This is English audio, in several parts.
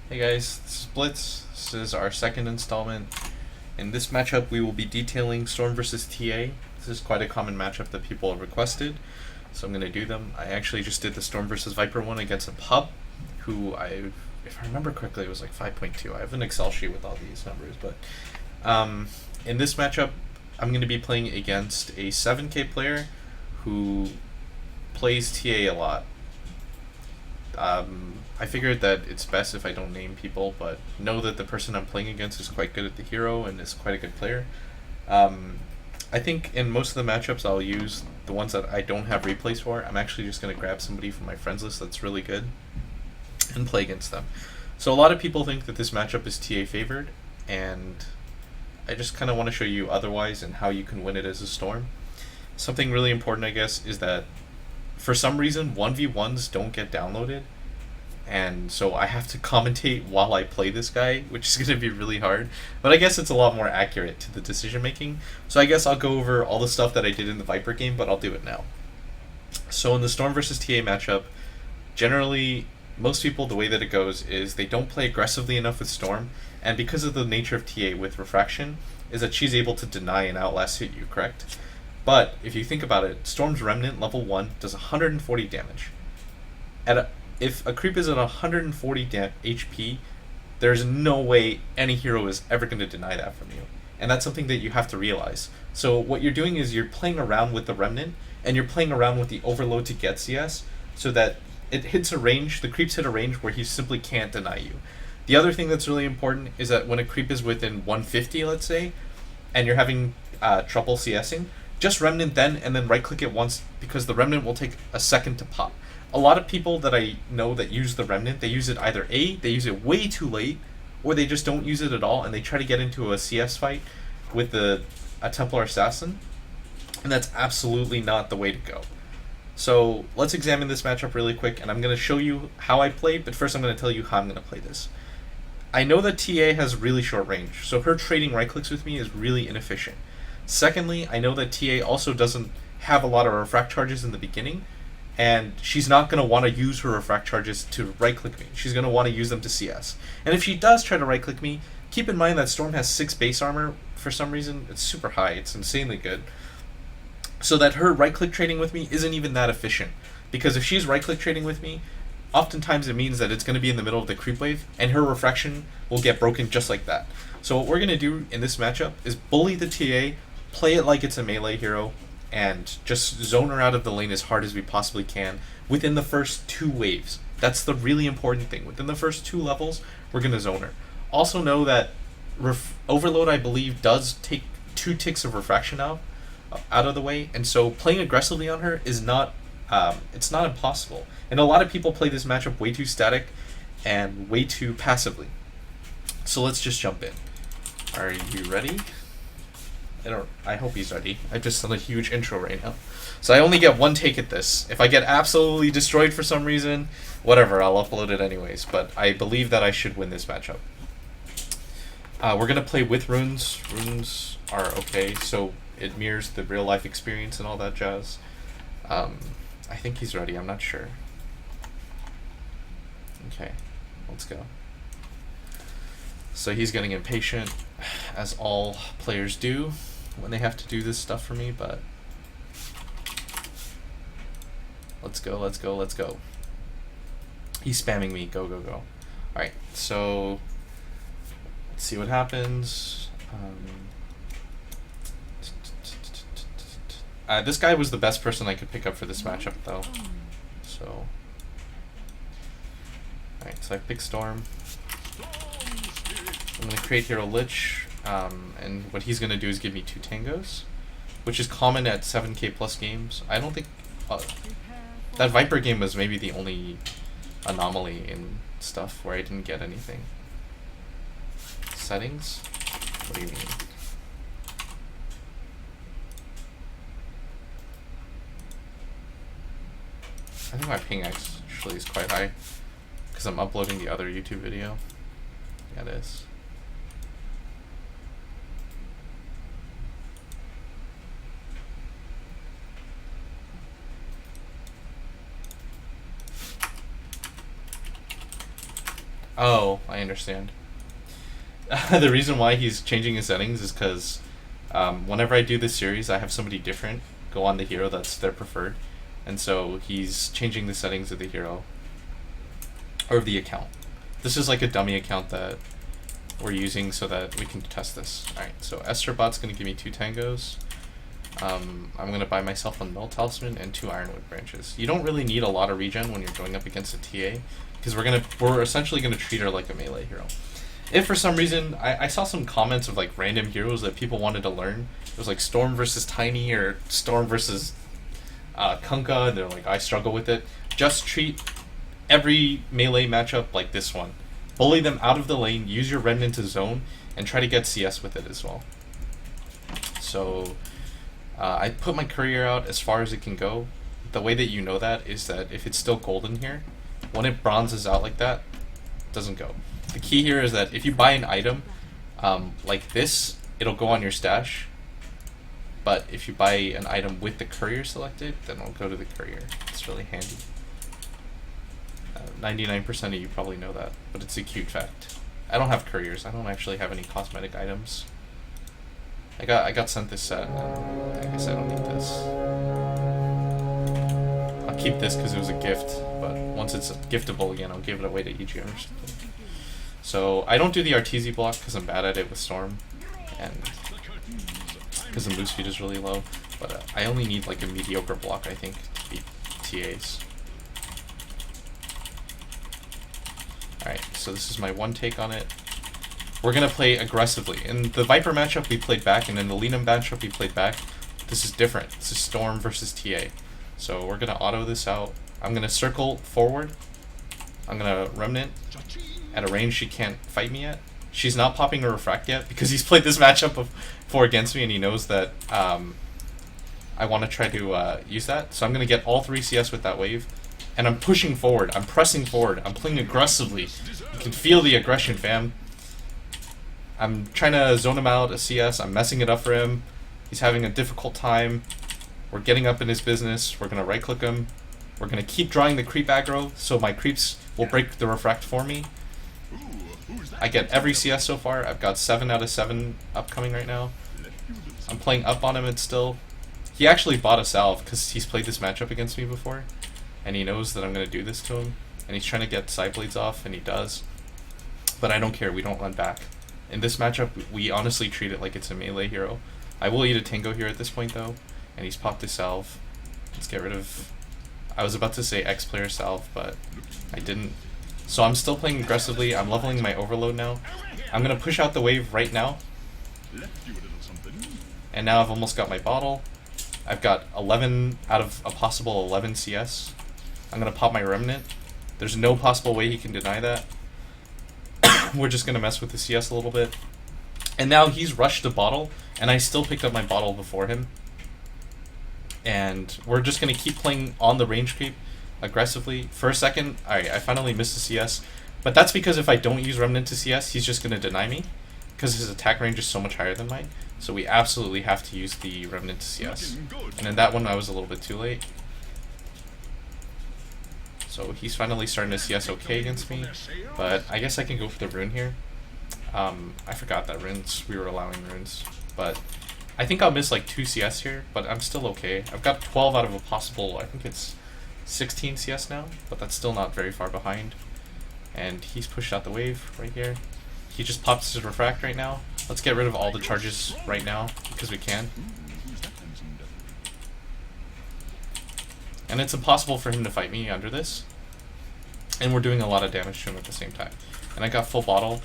Hey guys, this is Blitz. This is our second installment. In this matchup, we will be detailing Storm versus TA. This is quite a common matchup that people have requested, so I'm going to do them. I actually just did the Storm versus Viper one against a pup, who if I remember correctly, it was like 5.2. I have an Excel sheet with all these numbers, but in this matchup, I'm going to be playing against a 7K player who plays TA a lot. I figured that it's best if I don't name people, but know that the person I'm playing against is quite good at the hero and is quite a good player. I think in most of the matchups I'll use the ones that I don't have replays for. I'm actually just going to grab somebody from my friends list that's really good and play against them. So a lot of people think that this matchup is TA favored, and I just kind of want to show you otherwise and how you can win it as a Storm. Something really important, I guess, is that for some reason 1v1s don't get downloaded, and so I have to commentate while I play this guy, which is going to be really hard, but I guess it's a lot more accurate to the decision making. So I guess I'll go over all the stuff that I did in the Viper game, but I'll do it now. So in the Storm versus TA matchup, generally most people, the way that it goes is they don't play aggressively enough with Storm, and because of the nature of TA with Refraction, is that she's able to deny and outlast hit you, correct? But if you think about it, Storm's Remnant level 1 does 140 damage. If a creep is at 140 HP, there's no way any hero is ever going to deny that from you. And that's something that you have to realize. So what you're doing is you're playing around with the Remnant, and you're playing around with the Overload to get CS, so that it hits a range, the creeps hit a range where he simply can't deny you. The other thing that's really important is that when a creep is within 150, let's say, and you're having trouble CSing, just Remnant then, and then right-click it once, because the Remnant will take a second to pop. A lot of people that I know that use the Remnant, they use it either A, they use it way too late, or they just don't use it at all, and they try to get into a CS fight with a Templar Assassin, and that's absolutely not the way to go. So let's examine this matchup really quick, and I'm going to show you how I play, but first I'm going to tell you how I'm going to play this. I know that TA has really short range, so her trading right-clicks with me is really inefficient. Secondly, I know that TA also doesn't have a lot of refract charges in the beginning, and she's not going to want to use her refract charges to right-click me. She's going to want to use them to CS. And if she does try to right-click me, keep in mind that Storm has 6 base armor. For some reason, it's super high. It's insanely good. So that her right-click trading with me isn't even that efficient. Because if she's right-click trading with me, oftentimes it means that it's going to be in the middle of the creep wave, and her refraction will get broken just like that. So what we're going to do in this matchup is bully the TA, play it like it's a melee hero, and just zone her out of the lane as hard as we possibly can within the first 2 waves. That's the really important thing. Within the first 2 levels, we're going to zone her. Also know that Overload, I believe, does take 2 ticks of refraction out of the way, and so playing aggressively on her is not, it's not impossible. And a lot of people play this matchup way too static and way too passively. So let's just jump in. Are you ready? I hope he's ready. I've just done a huge intro right now. So I only get 1 take at this. If I get absolutely destroyed for some reason, whatever, I'll upload it anyways. But I believe that I should win this matchup. We're going to play with runes. Runes are okay, so it mirrors the real life experience and all that jazz. I think he's ready, I'm not sure. Okay, let's go. So he's getting impatient, as all players do when they have to do this stuff for me, but let's go, let's go, let's go. He's spamming me, go, go, go. Alright, so let's see what happens. This guy was the best person I could pick up for this matchup, though. So, alright, so I pick Storm. I'm going to create Hero Lich, and what he's going to do is give me 2 tangos, which is common at 7K plus games. I don't think that Viper game was maybe the only anomaly in stuff where I didn't get anything. Settings? What do you mean? I think my ping actually is quite high because I'm uploading the other YouTube video. Yeah, it is. Oh, I understand. The reason why he's changing his settings is because whenever I do this series, I have somebody different go on the hero that's their preferred, and so he's changing the settings of the hero or of the account. This is like a dummy account that we're using so that we can test this. Alright, so Esterbot's going to give me 2 tangos. I'm going to buy myself a Null Talisman and 2 Ironwood branches. You don't really need a lot of regen when you're going up against a TA, because we're essentially going to treat her like a melee hero. If for some reason, I saw some comments of like random heroes that people wanted to learn. It was like Storm versus Tiny or Storm versus Kunkka, and they're like, I struggle with it. Just treat every melee matchup like this one. Bully them out of the lane, use your Remnant to zone, and try to get CS with it as well. So I put my courier out as far as it can go. The way that you know that is that if it's still golden here, when it bronzes out like that, it doesn't go. The key here is that if you buy an item like this, it'll go on your stash. But if you buy an item with the courier selected, then it'll go to the courier. It's really handy. 99% of you probably know that, but it's a cute fact. I don't have couriers. I don't actually have any cosmetic items. I got sent this set, and I guess I don't need this. I'll keep this because it was a gift, but once it's giftable again, I'll give it away to EGM or something. So I don't do the Arteezy block because I'm bad at it with Storm, and because the move speed is really low. But I only need like a mediocre block, I think, to beat TAs. Alright, so this is my one take on it. We're going to play aggressively. In the Viper matchup we played back, and in the Lina matchup we played back, this is different. This is Storm versus TA. So we're going to auto this out. I'm going to circle forward. I'm going to Remnant at a range she can't fight me at. She's not popping a Refract yet because he's played this matchup before against me and he knows that I want to try to use that. So I'm going to get all 3 CS with that wave. And I'm pushing forward. I'm pressing forward. I'm playing aggressively. You can feel the aggression, fam. I'm trying to zone him out a CS. I'm messing it up for him. He's having a difficult time. We're getting up in his business. We're going to right-click him. We're going to keep drawing the creep aggro, so my creeps will break the Refract for me. I get every CS so far. I've got 7 out of 7 upcoming right now. I'm playing up on him and still. He actually bought a salve because he's played this matchup against me before. And he knows that I'm going to do this to him. And he's trying to get side blades off, and he does. But I don't care. We don't run back. In this matchup, we honestly treat it like it's a melee hero. I will eat a Tango here at this point, though. And he's popped his salve. Let's get rid of... I was about to say X-Player salve, but I didn't. So I'm still playing aggressively. I'm leveling my Overload now. I'm going to push out the wave right now. And now I've almost got my bottle. I've got 11 out of a possible 11 CS. I'm going to pop my Remnant. There's no possible way he can deny that. We're just going to mess with the CS a little bit. And now he's rushed the bottle, and I still picked up my bottle before him. And we're just going to keep playing on the range creep aggressively. For a second, I finally missed the CS. But that's because if I don't use Remnant to CS, he's just going to deny me. Because his attack range is so much higher than mine. So we absolutely have to use the Remnant to CS. And in that one, I was a little bit too late. So he's finally starting to CS okay against me. But I guess I can go for the rune here. I forgot that we were allowing runes. But I think I'll miss like 2 CS here, but I'm still okay. I've got 12 out of a possible, I think it's 16 CS now, but that's still not very far behind. And he's pushed out the wave right here. He just pops his Refract right now. Let's get rid of all the charges right now, because we can. And it's impossible for him to fight me under this. And we're doing a lot of damage to him at the same time. And I got full bottle.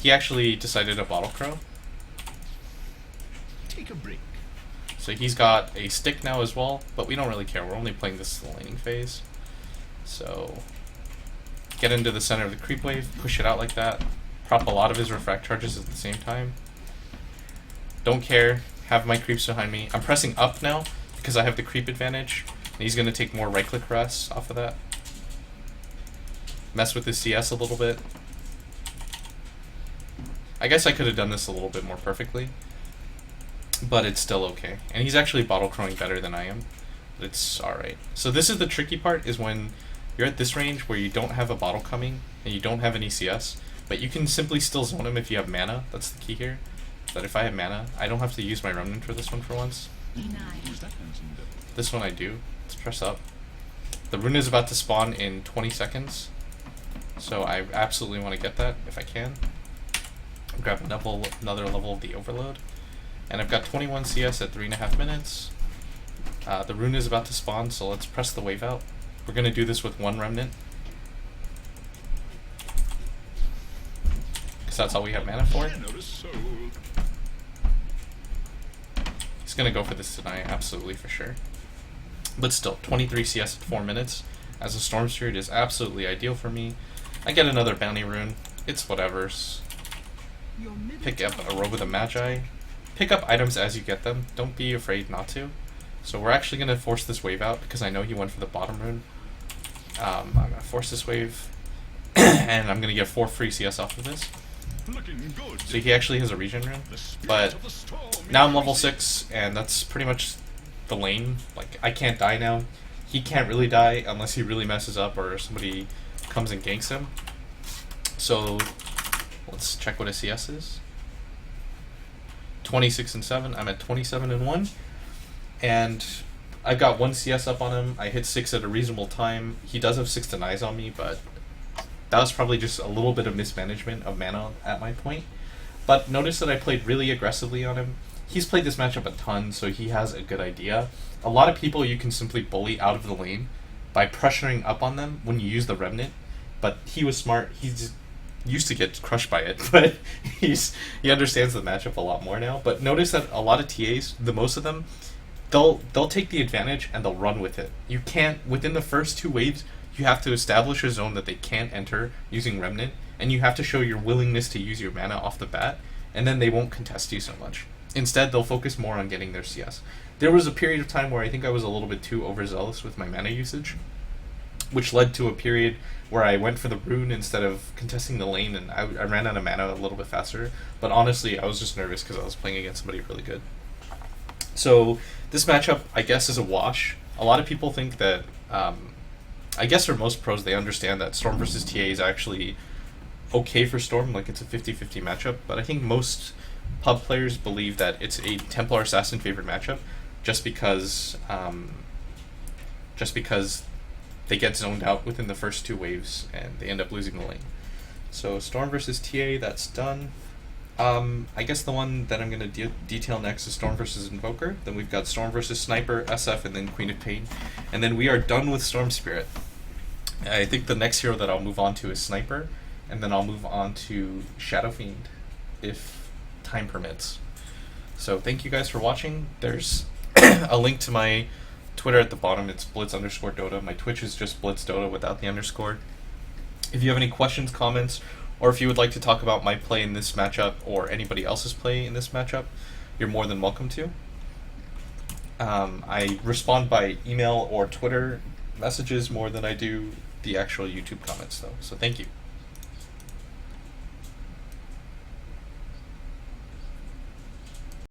He actually decided to bottle crow. Take a break. So he's got a stick now as well, but we don't really care. We're only playing this laning phase. So get into the center of the creep wave, push it out like that. Prop a lot of his Refract charges at the same time. Don't care. Have my creeps behind me. I'm pressing up now because I have the creep advantage. And he's going to take more right-click rests off of that. Mess with his CS a little bit. I guess I could have done this a little bit more perfectly. But it's still okay. And he's actually bottle crowing better than I am. But it's alright. So this is the tricky part, is when you're at this range where you don't have a bottle coming and you don't have any CS, but you can simply still zone him if you have mana. That's the key here. But if I have mana, I don't have to use my remnant for this one for once. This one I do. Let's press up. The rune is about to spawn in 20 seconds, so I absolutely want to get that if I can. Grab another level of the overload. And I've got 21 CS at 3.5 minutes. The rune is about to spawn, so let's press the wave out. We're going to do this with one remnant, because that's all we have mana for. He's going to go for this tonight, absolutely for sure. But still, 23 CS at 4 minutes as a Storm Spirit is absolutely ideal for me. I get another bounty rune. It's whatever's. Pick up a robe of the Magi. Pick up items as you get them. Don't be afraid not to. So we're actually going to force this wave out because I know he went for the bottom rune. I'm going to force this wave. And I'm going to get 4 free CS off of this. So he actually has a regen rune. But now I'm level 6 and that's pretty much the lane. Like, I can't die now. He can't really die unless he really messes up or somebody comes and ganks him. So let's check what his CS is. 26 and 7. I'm at 27 and 1. And I got 1 CS up on him. I hit 6 at a reasonable time. He does have 6 denies on me, but that was probably just a little bit of mismanagement of mana at my point. But notice that I played really aggressively on him. He's played this matchup a ton, so he has a good idea. A lot of people you can simply bully out of the lane by pressuring up on them when you use the Remnant. But he was smart. He's used to get crushed by it, but he understands the matchup a lot more now. But notice that a lot of TAs, the most of them, they'll take the advantage and they'll run with it. You can't, within the first 2 waves, you have to establish a zone that they can't enter using Remnant, and you have to show your willingness to use your mana off the bat, and then they won't contest you so much. Instead, they'll focus more on getting their CS. There was a period of time where I think I was a little bit too overzealous with my mana usage, which led to a period where I went for the rune instead of contesting the lane, and I ran out of mana a little bit faster. But honestly, I was just nervous because I was playing against somebody really good. So this matchup, I guess, is a wash. A lot of people think that, I guess for most pros, they understand that Storm versus TA is actually okay for Storm, like it's a 50-50 matchup, but I think most pub players believe that it's a Templar Assassin favored matchup just because they get zoned out within the first 2 waves and they end up losing the lane. So Storm versus TA, that's done. I guess the one that I'm going to detail next is Storm versus Invoker. Then we've got Storm versus Sniper, SF, and then Queen of Pain. And then we are done with Storm Spirit. I think the next hero that I'll move on to is Sniper, and then I'll move on to Shadow Fiend, if time permits. So thank you guys for watching. There's a link to my Twitter at the bottom. It's Blitz_Dota. My Twitch is just BlitzDota without the underscore. If you have any questions, comments, or if you would like to talk about my play in this matchup or anybody else's play in this matchup, you're more than welcome to. I respond by email or Twitter messages more than I do the actual YouTube comments, though. So thank you.